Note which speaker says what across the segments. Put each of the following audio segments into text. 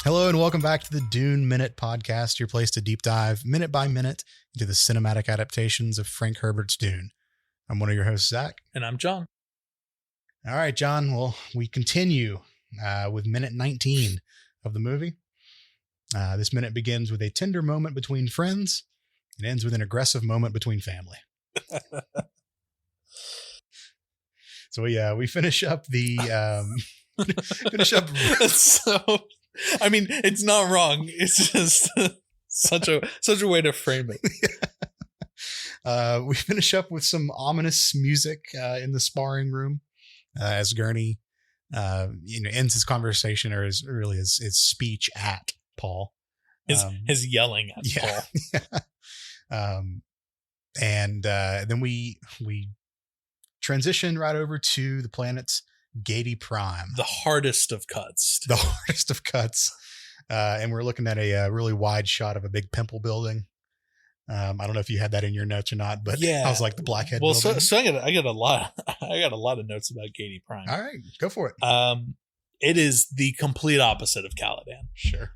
Speaker 1: Hello and welcome back to the Dune Minute Podcast, your place to deep dive minute by minute into the cinematic adaptations of Frank Herbert's Dune. I'm one of your hosts, Zach.
Speaker 2: And I'm John.
Speaker 1: All right, John. Well, we continue with minute 19 of the movie. This minute begins with a tender moment between friends and ends with an aggressive moment between family. So we finish up the
Speaker 2: So, I mean, it's not wrong. It's just such a way to frame it.
Speaker 1: We finish up with some ominous music in the sparring room as Gurney ends his conversation, or his speech at Paul.
Speaker 2: His yelling at Paul.
Speaker 1: Yeah. And then we transition right over to the planet's Gady Prime.
Speaker 2: The hardest of cuts.
Speaker 1: The hardest of cuts. And we're looking at a really wide shot of a big pimple building. I don't know if you had that in your notes or not, but yeah, I was like the Blackhead building.
Speaker 2: So I got a lot of notes about Gady Prime.
Speaker 1: All right, go for it.
Speaker 2: It is the complete opposite of Caladan.
Speaker 1: Sure.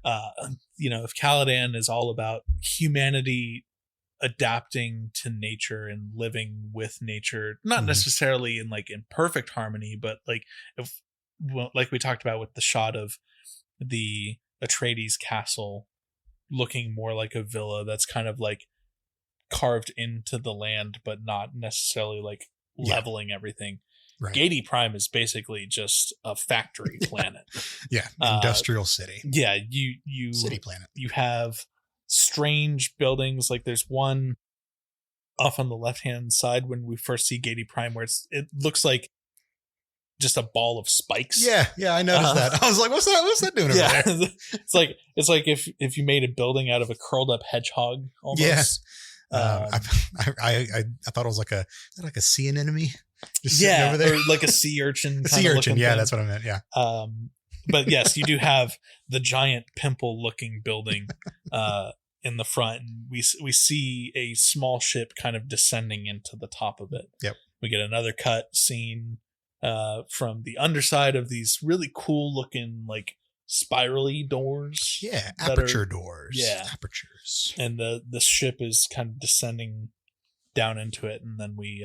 Speaker 2: If Caladan is all about humanity adapting to nature and living with nature, not necessarily in perfect harmony, but like we talked about with the shot of the Atreides castle looking more like a villa that's kind of like carved into the land, but not necessarily leveling everything.
Speaker 1: Right.
Speaker 2: Gady Prime is basically just a factory planet.
Speaker 1: Yeah, industrial city.
Speaker 2: Yeah, you
Speaker 1: city planet.
Speaker 2: You have strange buildings. Like there's one off on the left hand side when we first see Gady Prime, where it looks like just a ball of spikes.
Speaker 1: Yeah, I noticed that. I was like, what's that doing over there?
Speaker 2: It's like if you made a building out of a curled up hedgehog almost.
Speaker 1: Yes. I thought it was like a sea anemone. Just over there.
Speaker 2: Or like a sea urchin.
Speaker 1: A sea urchin, yeah, that's what I meant. Yeah.
Speaker 2: But yes, you do have the giant pimple looking building in the front. And we see a small ship kind of descending into the top of it.
Speaker 1: Yep.
Speaker 2: We get another cut scene from the underside of these really cool looking spirally doors.
Speaker 1: Yeah, aperture doors.
Speaker 2: Yeah.
Speaker 1: Apertures.
Speaker 2: And the ship is kind of descending down into it, and then we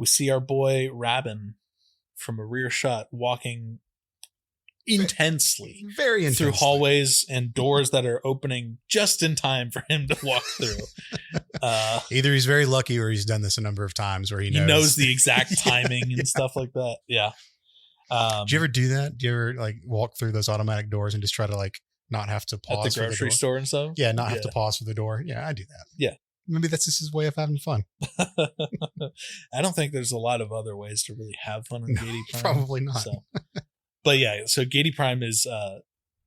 Speaker 2: see our boy Rabin from a rear shot walking
Speaker 1: very intensely
Speaker 2: through hallways and doors that are opening just in time for him to walk through.
Speaker 1: Either he's very lucky or he's done this a number of times where he
Speaker 2: knows the exact timing and stuff like that. Yeah.
Speaker 1: Do you ever do that? Do you ever walk through those automatic doors and just try to not have to pause
Speaker 2: at the grocery store and stuff?
Speaker 1: Yeah, not have to pause for the door. Yeah, I do that.
Speaker 2: Yeah.
Speaker 1: Maybe that's just his way of having fun.
Speaker 2: I don't think there's a lot of other ways to really have fun in Gady Prime.
Speaker 1: Probably not.
Speaker 2: So. But yeah, so Gady Prime is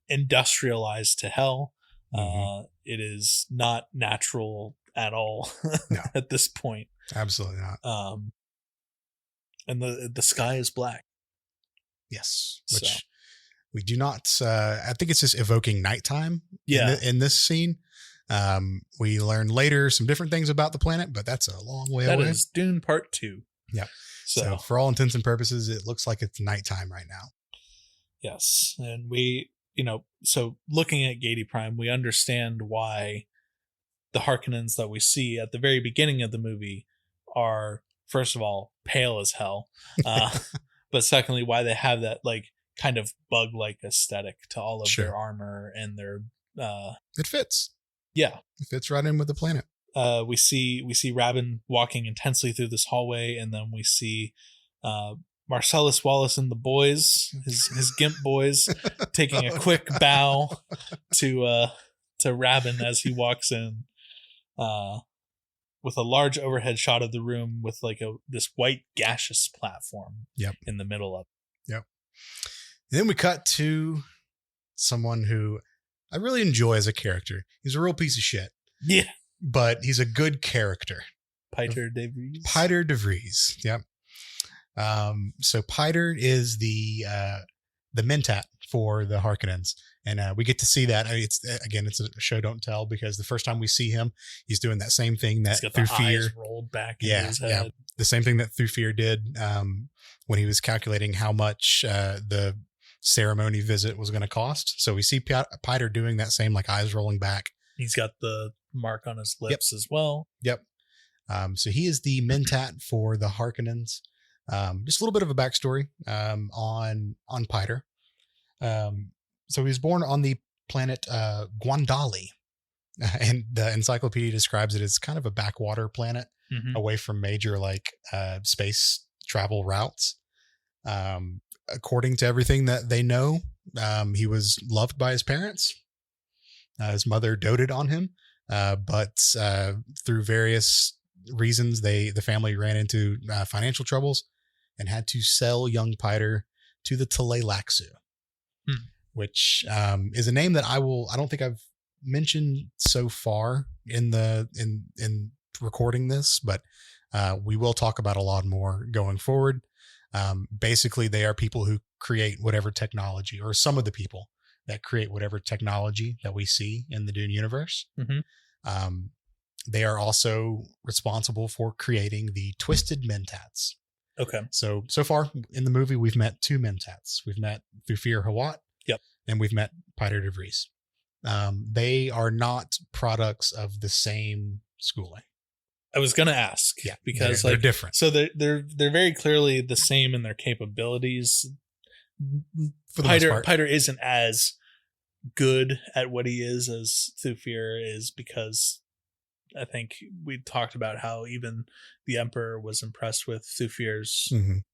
Speaker 2: industrialized to hell. It is not natural at all at this point.
Speaker 1: Absolutely not.
Speaker 2: And the sky is black.
Speaker 1: Yes, which we do not. I think it's just evoking nighttime.
Speaker 2: Yeah.
Speaker 1: In this scene, we learn later some different things about the planet, but that's a long way away.
Speaker 2: That is Dune Part 2.
Speaker 1: Yeah. So for all intents and purposes, it looks like it's nighttime right now.
Speaker 2: Yes, and we, so looking at Gady Prime, we understand why the Harkonnens that we see at the very beginning of the movie are, first of all, pale as hell. But secondly, why they have that kind of bug-like aesthetic to all of their armor and their
Speaker 1: it fits.
Speaker 2: Yeah.
Speaker 1: It fits right in with the planet.
Speaker 2: We see Rabin walking intensely through this hallway, and then we see Marcellus Wallace and the boys, his Gimp boys, taking a quick bow to Rabin as he walks in, with a large overhead shot of the room with this white gaseous platform in the middle of it.
Speaker 1: Yep. And then we cut to someone who I really enjoy as a character. He's a real piece of shit.
Speaker 2: Yeah.
Speaker 1: But he's a good character.
Speaker 2: Piter de Vries.
Speaker 1: Piter de Vries. Yep. So Piter is the mentat for the Harkonnens, and we get to see that. I mean, it's a show don't tell, because the first time we see him, he's doing that same thing that
Speaker 2: Through
Speaker 1: Fear
Speaker 2: eyes rolled back in his head.
Speaker 1: Yeah, the same thing that Through Fear did when he was calculating how much the ceremony visit was going to cost. So we see Piter doing that same, like, eyes rolling back.
Speaker 2: He's got the mark on his lips as well.
Speaker 1: Yep. So he is the Mentat for the Harkonnens. Just a little bit of a backstory on Piter. So he was born on the planet Guandali, and the encyclopedia describes it as kind of a backwater planet, away from major space travel routes. According to everything that they know, he was loved by his parents. His mother doted on him, but through various reasons, the family ran into financial troubles and had to sell young Piter to the Tleilaxu, which is a name that I don't think I've mentioned so far in recording this, but we will talk about a lot more going forward. Basically, they are people who create whatever technology, or some of the people that create whatever technology that we see in the Dune universe. They are also responsible for creating the Twisted Mentats.
Speaker 2: Okay.
Speaker 1: So far in the movie, we've met two Mentats. We've met Thufir Hawat.
Speaker 2: Yep.
Speaker 1: And we've met Piter de Vries. They are not products of the same schooling.
Speaker 2: I was gonna ask, because
Speaker 1: they're different.
Speaker 2: So they're very clearly the same in their capabilities.
Speaker 1: For the most part.
Speaker 2: Piter isn't as good at what he is as Thufir is, because I think we talked about how even the Emperor was impressed with Thufir's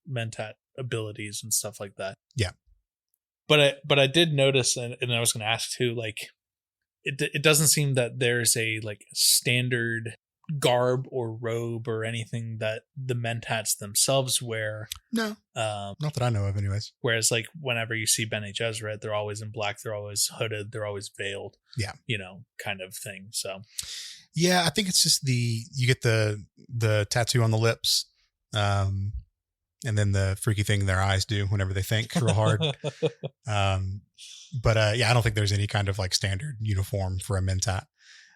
Speaker 2: Mentat abilities and stuff like that.
Speaker 1: Yeah.
Speaker 2: But I did notice, and I was going to ask too, like, it doesn't seem that there's a standard garb or robe or anything that the Mentats themselves wear.
Speaker 1: No, not that I know of, anyways.
Speaker 2: Whereas, whenever you see Bene Gesserit, they're always in black, they're always hooded, they're always veiled.
Speaker 1: Yeah,
Speaker 2: kind of thing. So,
Speaker 1: yeah, I think it's just you get the tattoo on the lips, and then the freaky thing their eyes do whenever they think real hard. But I don't think there's any kind of standard uniform for a Mentat.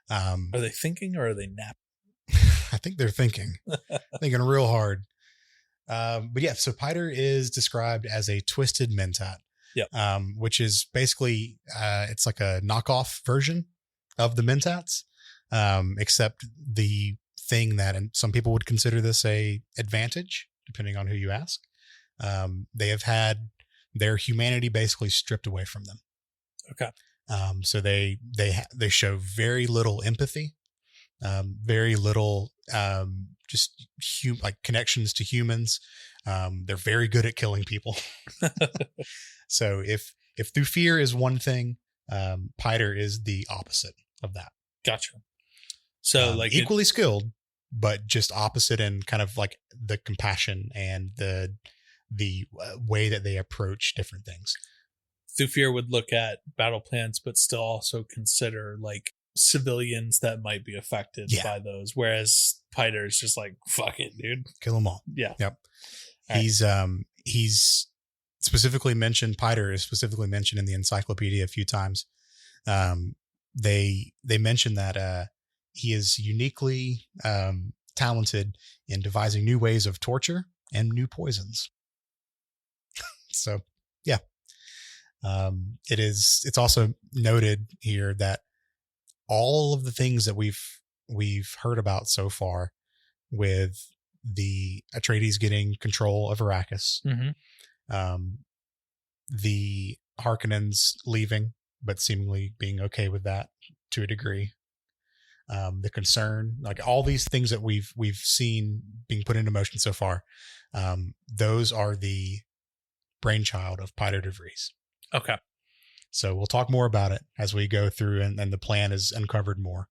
Speaker 2: Are they thinking or are they napping?
Speaker 1: I think they're thinking real hard. But yeah, so Piter is described as a twisted Mentat.
Speaker 2: Yep.
Speaker 1: Which is basically, it's like a knockoff version of the Mentats, except the thing that, and some people would consider this a advantage, depending on who you ask. They have had their humanity basically stripped away from them.
Speaker 2: Okay.
Speaker 1: So they show very little empathy, very little just connections to humans. They're very good at killing people. So if Thufir is one thing, Piter is the opposite of that.
Speaker 2: Gotcha. So
Speaker 1: equally skilled, but just opposite in kind of the compassion and the way that they approach different things.
Speaker 2: Thufir would look at battle plans, but still also consider civilians that might be affected by those. Whereas Piter is just fuck it, dude.
Speaker 1: Kill them all.
Speaker 2: Yeah.
Speaker 1: Yep.
Speaker 2: All
Speaker 1: He's specifically mentioned, Piter is specifically mentioned in the encyclopedia a few times. They mention that he is uniquely talented in devising new ways of torture and new poisons. So, yeah. It's also noted here that all of the things that we've heard about so far, with the Atreides getting control of Arrakis, the Harkonnens leaving, but seemingly being okay with that to a degree, the concern, all these things that we've seen being put into motion so far, those are the brainchild of Piter de Vries.
Speaker 2: Okay.
Speaker 1: So we'll talk more about it as we go through, and the plan is uncovered more.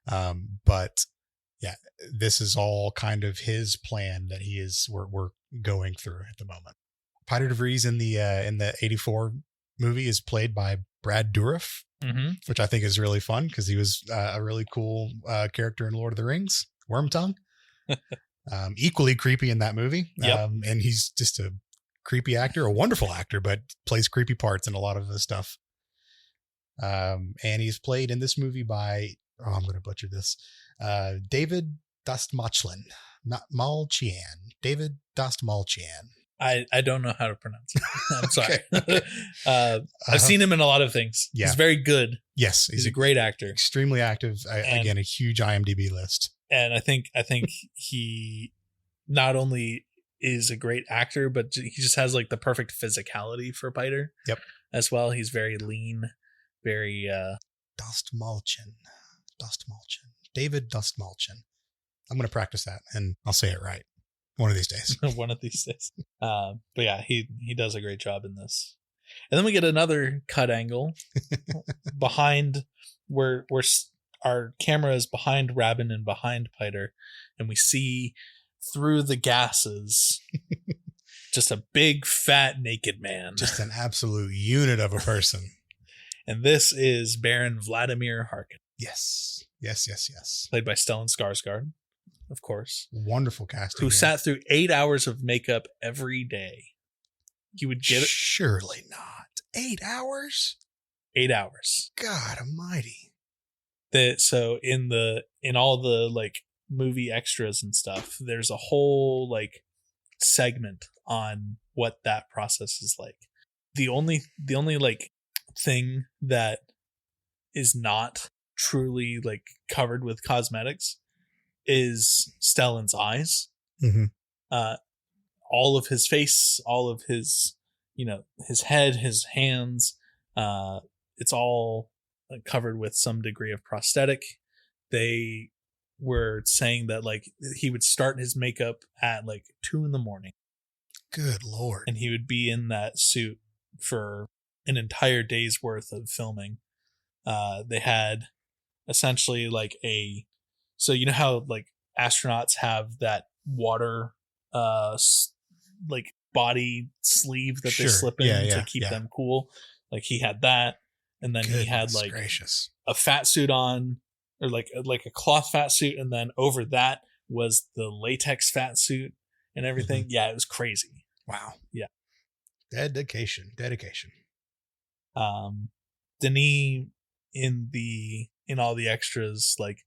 Speaker 1: But yeah, this is all kind of his plan that we're going through at the moment. Piter de Vries in the 84 movie is played by Brad Dourif, which I think is really fun because he was a really cool character in Lord of the Rings, Wormtongue. Equally creepy in that movie.
Speaker 2: Yep.
Speaker 1: And he's just a creepy actor, a wonderful actor, but plays creepy parts in a lot of the stuff. And he's played in this movie by, I'm going to butcher this, David Dastmalchian. Not Malchian. David Dastmalchian.
Speaker 2: I don't know how to pronounce it. I'm sorry.
Speaker 1: Okay.
Speaker 2: I've seen him in a lot of things.
Speaker 1: Yeah.
Speaker 2: He's very good.
Speaker 1: Yes,
Speaker 2: He's a great actor.
Speaker 1: Extremely active. Again, a huge IMDb list.
Speaker 2: And I think he not only is a great actor, but he just has like the perfect physicality for Piter.
Speaker 1: Yep.
Speaker 2: As well. He's very lean, very
Speaker 1: Dostmalchin. David Dostmalchin. I'm going to practice that and I'll say it right one of these days.
Speaker 2: One of these days. But yeah, he does a great job in this. And then we get another cut angle behind where our camera is behind Rabin and behind Piter, and we see through the gases just a big fat naked man.
Speaker 1: Just an absolute unit of a person.
Speaker 2: And this is Baron Vladimir Harkonnen.
Speaker 1: Yes.
Speaker 2: Played by Stellan Skarsgård, of course.
Speaker 1: Wonderful casting.
Speaker 2: Who sat through 8 hours of makeup every day. He would get it.
Speaker 1: Surely not. 8 hours?
Speaker 2: 8 hours.
Speaker 1: God almighty.
Speaker 2: So in all the like movie extras and stuff, there's a whole like segment on what that process is like. The only like thing that is not truly like covered with cosmetics is Stellan's eyes.
Speaker 1: Mm-hmm.
Speaker 2: All of his face, all of his, his head, his hands, it's all covered with some degree of prosthetic. They were saying that like he would start his makeup at like 2 a.m.
Speaker 1: Good Lord.
Speaker 2: And he would be in that suit for an entire day's worth of filming. They had essentially like so you know how like astronauts have that water like body sleeve that they slip in to keep them cool. Like he had that, and then he had like a fat suit on, or like a cloth fat suit, and then over that was the latex fat suit and everything. Mm-hmm. Yeah, it was crazy.
Speaker 1: Wow.
Speaker 2: Yeah.
Speaker 1: Dedication.
Speaker 2: Denis in all the extras like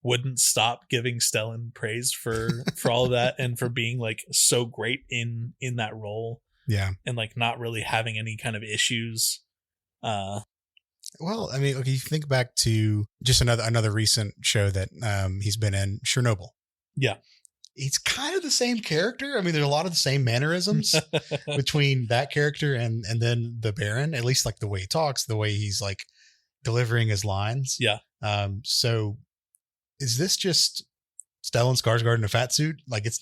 Speaker 2: wouldn't stop giving Stellan praise for all of that and for being like so great in that role.
Speaker 1: Yeah.
Speaker 2: And like not really having any kind of issues.
Speaker 1: Well, I mean, okay, you think back to just another recent show that he's been in, Chernobyl.
Speaker 2: Yeah.
Speaker 1: He's kind of the same character. I mean, there's a lot of the same mannerisms between that character and then the Baron, at least like the way he talks, the way he's like delivering his lines.
Speaker 2: Yeah.
Speaker 1: So is this just Stellan Skarsgård in a fat suit? Like it's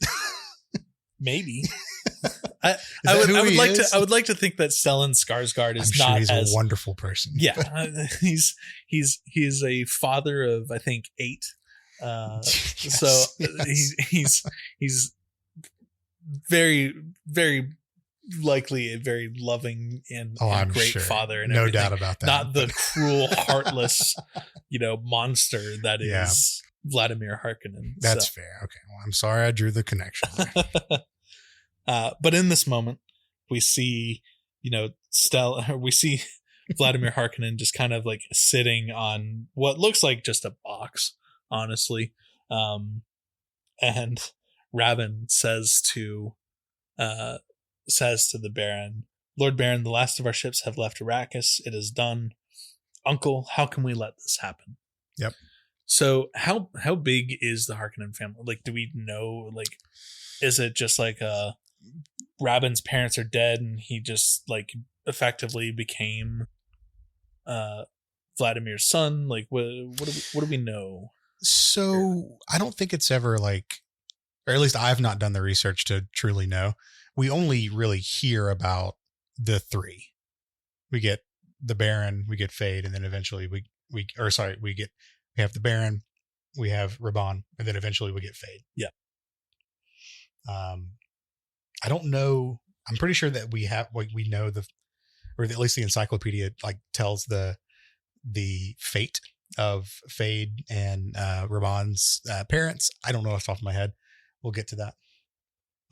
Speaker 2: maybe. I would like to think that Stellan Skarsgård is not
Speaker 1: he's
Speaker 2: as
Speaker 1: a wonderful person.
Speaker 2: Yeah. he's a father of I think 8.
Speaker 1: Yes,
Speaker 2: so
Speaker 1: yes.
Speaker 2: he's very, very likely a very loving and great father, and
Speaker 1: no doubt about that.
Speaker 2: Not the cruel, heartless, monster that is Vladimir Harkonnen.
Speaker 1: That's fair. Okay, well, I'm sorry I drew the connection.
Speaker 2: But in this moment, we see, we see Vladimir Harkonnen just kind of like sitting on what looks like just a box, honestly. And Rabin says to the Baron, "Lord Baron, the last of our ships have left Arrakis. It is done. Uncle, how can we let this happen?"
Speaker 1: Yep.
Speaker 2: So how big is the Harkonnen family? Like, do we know, like, is it just like Rabin's parents are dead and he just like effectively became Vladimir's son? Like, what do we know?
Speaker 1: So I don't think it's ever like, or at least I've not done the research to truly know. We only really hear about the 3. We get the Baron, we get Fade, and then eventually we have the Baron, we have Raban, and then eventually we get Fade.
Speaker 2: Yeah.
Speaker 1: I don't know. I'm pretty sure that we know or at least the encyclopedia like tells the fate of Fade and Raban's parents. I don't know off the top of my head. We'll get to that.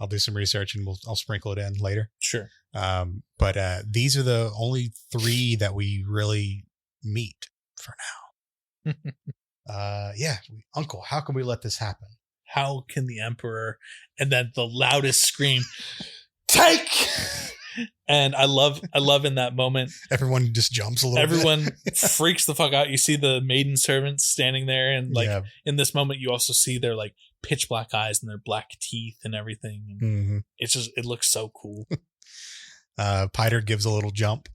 Speaker 1: I'll do some research and I'll sprinkle it in later.
Speaker 2: Sure.
Speaker 1: But these are the only 3 that we really meet for now. Uncle, how can we let this happen?
Speaker 2: How can the Emperor, and then the loudest scream, take. And I love in that moment,
Speaker 1: everyone just jumps a little
Speaker 2: everyone
Speaker 1: bit.
Speaker 2: freaks the fuck out. You see the maiden servants standing there, and like in this moment you also see their like pitch black eyes and their black teeth and everything. And it's just, it looks so cool.
Speaker 1: Piter gives a little jump,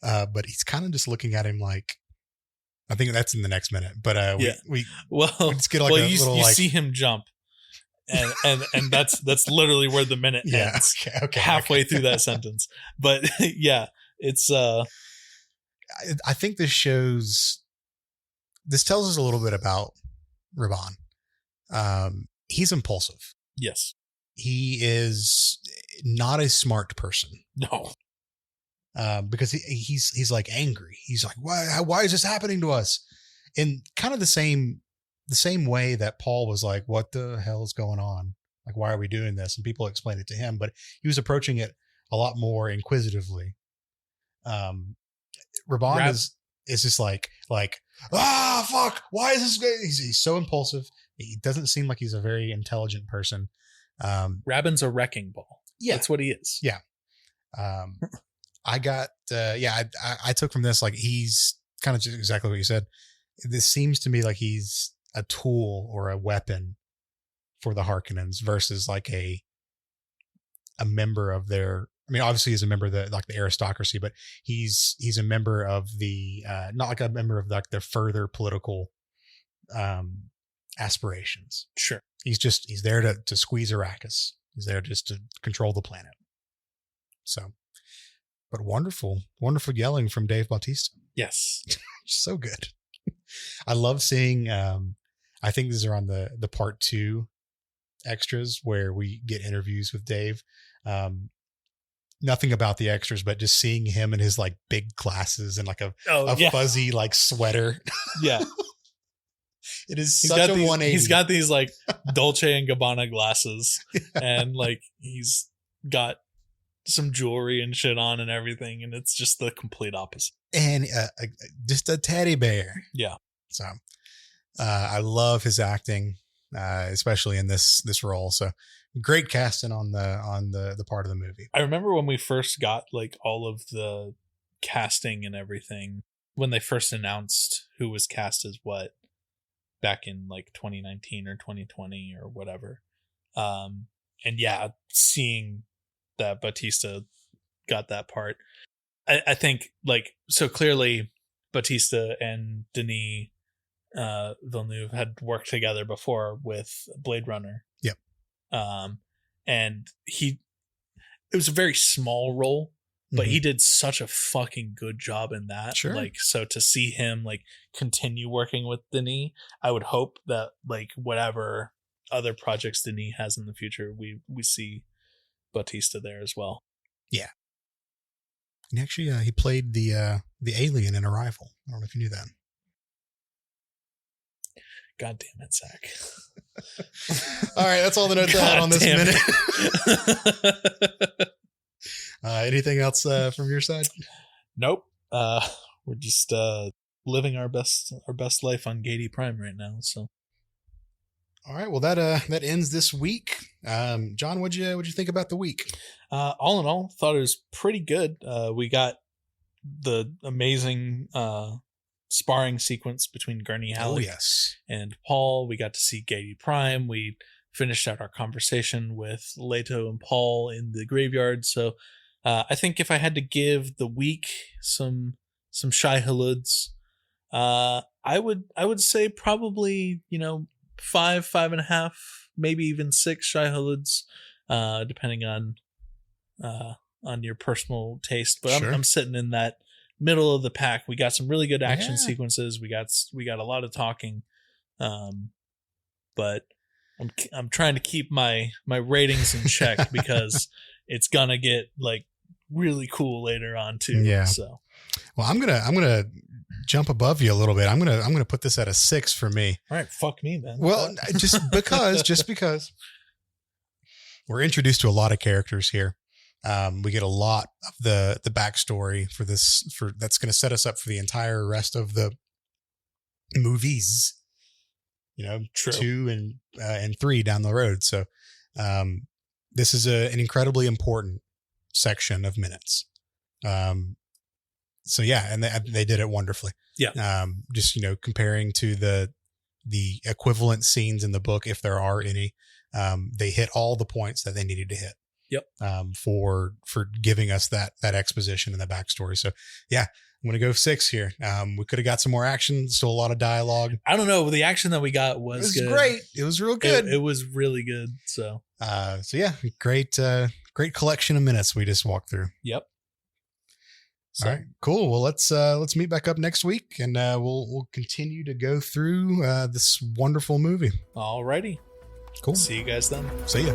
Speaker 1: but he's kind of just looking at him like, I think that's in the next minute, but we just get like a little, you
Speaker 2: see him jump. And that's literally where the minute ends. Okay, halfway through that sentence. But yeah, it's
Speaker 1: I think this tells us a little bit about Raban. He's impulsive.
Speaker 2: Yes.
Speaker 1: He is not a smart person.
Speaker 2: No.
Speaker 1: Because he's like angry. He's like, why is this happening to us? In kind of the same way that Paul was like, what the hell is going on? Like, why are we doing this? And people explained it to him, but he was approaching it a lot more inquisitively. Raban is just like, fuck, why is this? He's so impulsive. He doesn't seem like he's a very intelligent person.
Speaker 2: Rabin's a wrecking ball. Yeah. That's what he is.
Speaker 1: Yeah. I got, I took from this, like, he's kind of just exactly what you said. This seems to me like he's a tool or a weapon for the Harkonnens versus like a member of their, I mean, obviously he's a member of the aristocracy, but he's a member of the, not like a member of like the further political, aspirations.
Speaker 2: Sure.
Speaker 1: He's there to squeeze Arrakis. He's there just to control the planet. So, but wonderful yelling from Dave Bautista.
Speaker 2: Yes.
Speaker 1: So good. I love seeing, I think these are on the part 2 extras where we get interviews with Dave. Nothing about the extras, but just seeing him in his like big glasses and like a fuzzy like sweater.
Speaker 2: Yeah.
Speaker 1: It is such a 180.
Speaker 2: He's got these like Dolce and Gabbana glasses, and like he's got some jewelry and shit on and everything, and it's just the complete opposite.
Speaker 1: And just a teddy bear.
Speaker 2: Yeah.
Speaker 1: So I love his acting, especially in this role. So great casting on the part of the movie.
Speaker 2: I remember when we first got like all of the casting and everything, when they first announced who was cast as what back in like 2019 or 2020 or whatever. And yeah, seeing that Bautista got that part, I think like, so clearly Bautista and Denis Villeneuve had worked together before with Blade Runner.
Speaker 1: Yep.
Speaker 2: And it was a very small role, but he did such a fucking good job in that.
Speaker 1: Sure.
Speaker 2: Like, so to see him like continue working with Denis, I would hope that like whatever other projects Denis has in the future, we see Bautista there as well.
Speaker 1: Yeah. And actually, he played the alien in Arrival. I don't know if you knew that.
Speaker 2: God damn it, Zach.
Speaker 1: All right, that's all the notes I had on this minute. Anything else from your side?
Speaker 2: Nope. We're just living our best life on Gady Prime right now. So,
Speaker 1: all right. Well, that ends this week. John, what'd you think about the week?
Speaker 2: All in all, thought it was pretty good. We got the amazing sparring sequence between Gurney Halleck and Paul. We got to see Gady Prime. We finished out our conversation with Leto and Paul in the graveyard. So I think if I had to give the week some Shai Haluds, I would say probably 5.5, maybe even 6 Shai Haluds, depending on your personal taste. But sure. I'm sitting in that middle of the pack. We got some really good action sequences. We got a lot of talking, but I'm trying to keep my ratings in check because it's gonna get like really cool later on too.
Speaker 1: Yeah.
Speaker 2: So,
Speaker 1: well, I'm gonna jump above you a little bit. I'm gonna put this at a 6 for me.
Speaker 2: All right, fuck me, man.
Speaker 1: Well, just because we're introduced to a lot of characters here. We get a lot of the backstory for that's going to set us up for the entire rest of the movies,
Speaker 2: True.
Speaker 1: 2 and 3 down the road. So, this is an incredibly important section of minutes. So yeah, and they did it wonderfully.
Speaker 2: Yeah.
Speaker 1: Just, you know, comparing to the equivalent scenes in the book, if there are any, they hit all the points that they needed to hit.
Speaker 2: Yep.
Speaker 1: For giving us that exposition and the backstory. So yeah, I'm going to go 6 here. We could have got some more action. Still a lot of dialogue.
Speaker 2: I don't know. The action that we got was good.
Speaker 1: Great. It was real good.
Speaker 2: It was really good. So
Speaker 1: yeah, great collection of minutes we just walked through.
Speaker 2: Yep. So,
Speaker 1: all right, cool. Well, let's meet back up next week, and we'll continue to go through this wonderful movie.
Speaker 2: Alrighty.
Speaker 1: Cool.
Speaker 2: See you guys then.
Speaker 1: See ya.